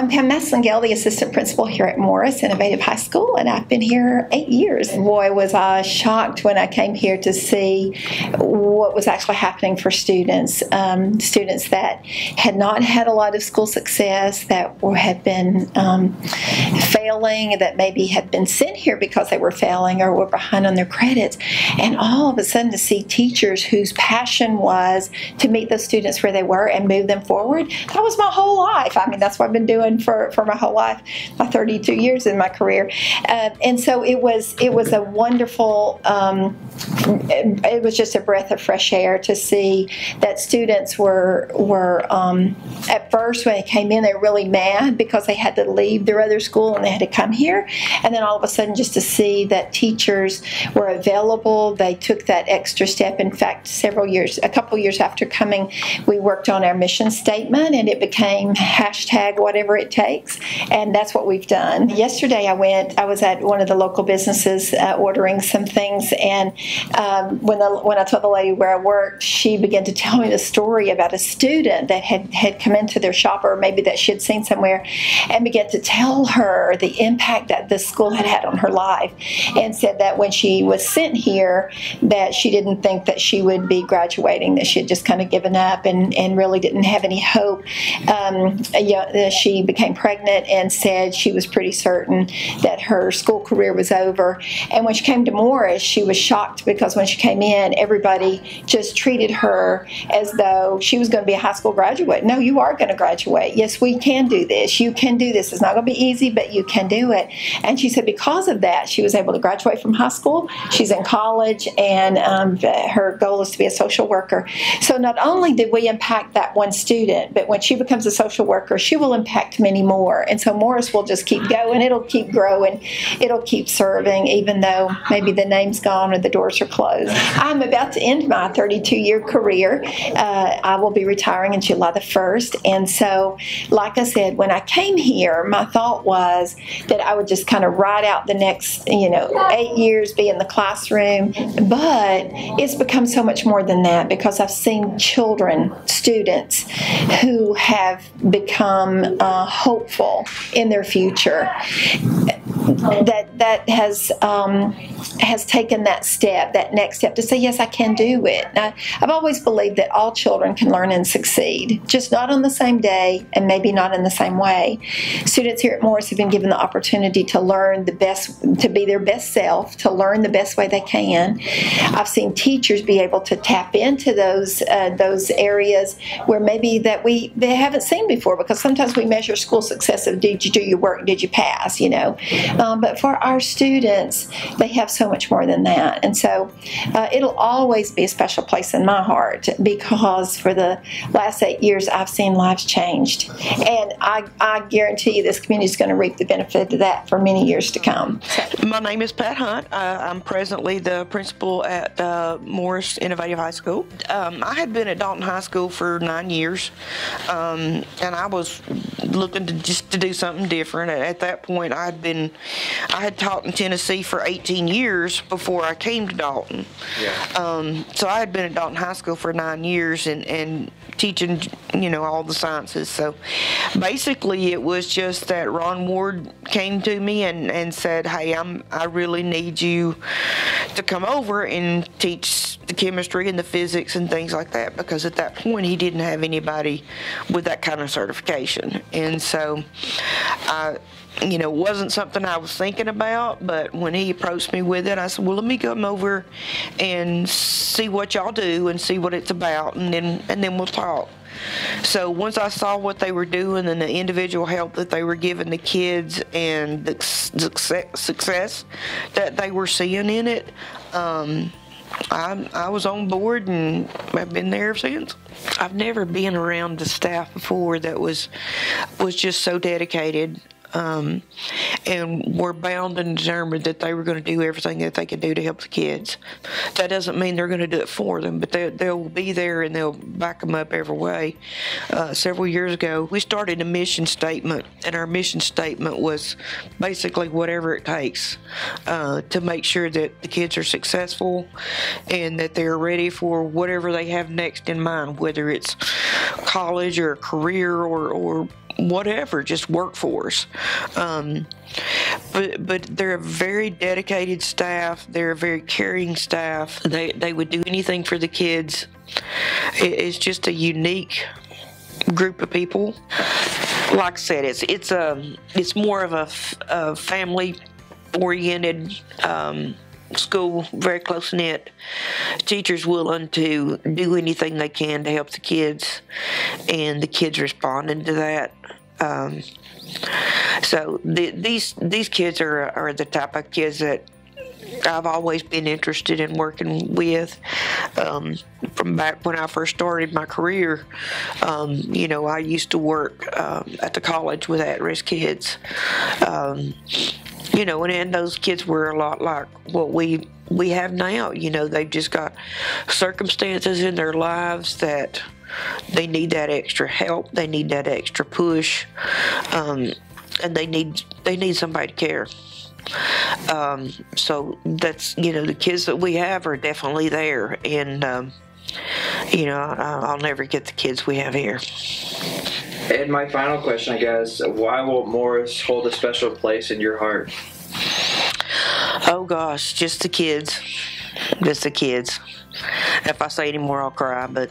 I'm Pam Massingale, the assistant principal here at Morris Innovative High School, and I've been here 8 years. Boy, was I shocked when I came here to see what was actually happening for students. Students that had not had a lot of school success, that had been failing, that maybe had been sent here because they were failing or were behind on their credits. And all of a sudden to see teachers whose passion was to meet those students where they were and move them forward, that was my whole life. I mean, that's what I've been doing for my whole life, my 32 years in my career. And so it was a wonderful, it was just a breath of fresh air to see that students were at first when they came in, they were really mad because they had to leave their other school and they had to come here. And then all of a sudden just to see that teachers were available, they took that extra step. In fact, a couple years after coming, we worked on our mission statement and it became hashtag whatever it takes, and that's what we've done. Yesterday I was at one of the local businesses ordering some things, and when I told the lady where I worked, she began to tell me the story about a student that had come into their shop, or maybe that she had seen somewhere, and began to tell her the impact that the school had had on her life, and said that when she was sent here that she didn't think that she would be graduating, that she had just kind of given up and really didn't have any hope. She became pregnant and said she was pretty certain that her school career was over. And when she came to Morris, she was shocked because when she came in, everybody just treated her as though she was going to be a high school graduate. No, you are going to graduate. Yes, we can do this. You can do this. It's not going to be easy, but you can do it. And she said because of that, she was able to graduate from high school. She's in college, and her goal is to be a social worker. So not only did we impact that one student, but when she becomes a social worker, she will impact many more. And so Morris will just keep going. It'll keep growing. It'll keep serving, even though maybe the name's gone or the doors are closed. I'm about to end my 32-year career. I will be retiring on July the 1st. And so, like I said, when I came here, my thought was that I would just kind of ride out the next, 8 years, be in the classroom. But it's become so much more than that, because I've seen children, students, who have become hopeful in their future. That has taken that step, that next step, to say, yes, I can do it. Now, I've always believed that all children can learn and succeed, just not on the same day and maybe not in the same way. Students here at Morris have been given the opportunity to learn the best, to be their best self, to learn the best way they can. I've seen teachers be able to tap into those areas where maybe that they haven't seen before, because sometimes we measure school success of did you do your work, did you pass, But for our students, they have so much more than that. And so it'll always be a special place in my heart, because for the last 8 years, I've seen lives changed. And I guarantee you this community is going to reap the benefit of that for many years to come. My name is Pat Hunt. I'm presently the principal at Morris Innovative High School. I had been at Dalton High School for 9 years, and I was looking to do something different. At that point, I had taught in Tennessee for 18 years before I came to Dalton. Yeah. So I had been at Dalton High School for 9 years and teaching, all the sciences. So basically it was just that Ron Ward came to me and said, hey, I really need you to come over and teach the chemistry and the physics and things like that, because at that point he didn't have anybody with that kind of certification. And so it wasn't something I was thinking about, but when he approached me with it, I said, well, let me come over and see what y'all do and see what it's about, and then we'll talk. So once I saw what they were doing and the individual help that they were giving the kids and the success that they were seeing in it, I was on board, and I've been there since. I've never been around the staff before that was just so dedicated. And were bound and determined that they were going to do everything that they could do to help the kids. That doesn't mean they're going to do it for them, but they'll be there and they'll back them up every way. Several years ago, we started a mission statement, and our mission statement was basically whatever it takes to make sure that the kids are successful and that they're ready for whatever they have next in mind, whether it's college or a career or whatever, just work for us. But they're a very dedicated staff. They're a very caring staff. They would do anything for the kids. It's just a unique group of people. Like I said, it's more of a family-oriented school, very close-knit. Teachers willing to do anything they can to help the kids, and the kids responding to that. So these kids are the type of kids that I've always been interested in working with. From back when I first started my career, I used to work at the college with at-risk kids. And those kids were a lot like what we have now. They've just got circumstances in their lives that they need that extra help, they need that extra push, and they need somebody to care. So that's, the kids that we have are definitely there, and I'll never get the kids we have here. And my final question, I guess, why will Morris hold a special place in your heart? Oh gosh, just the kids. Just the kids. If I say any more, I'll cry, but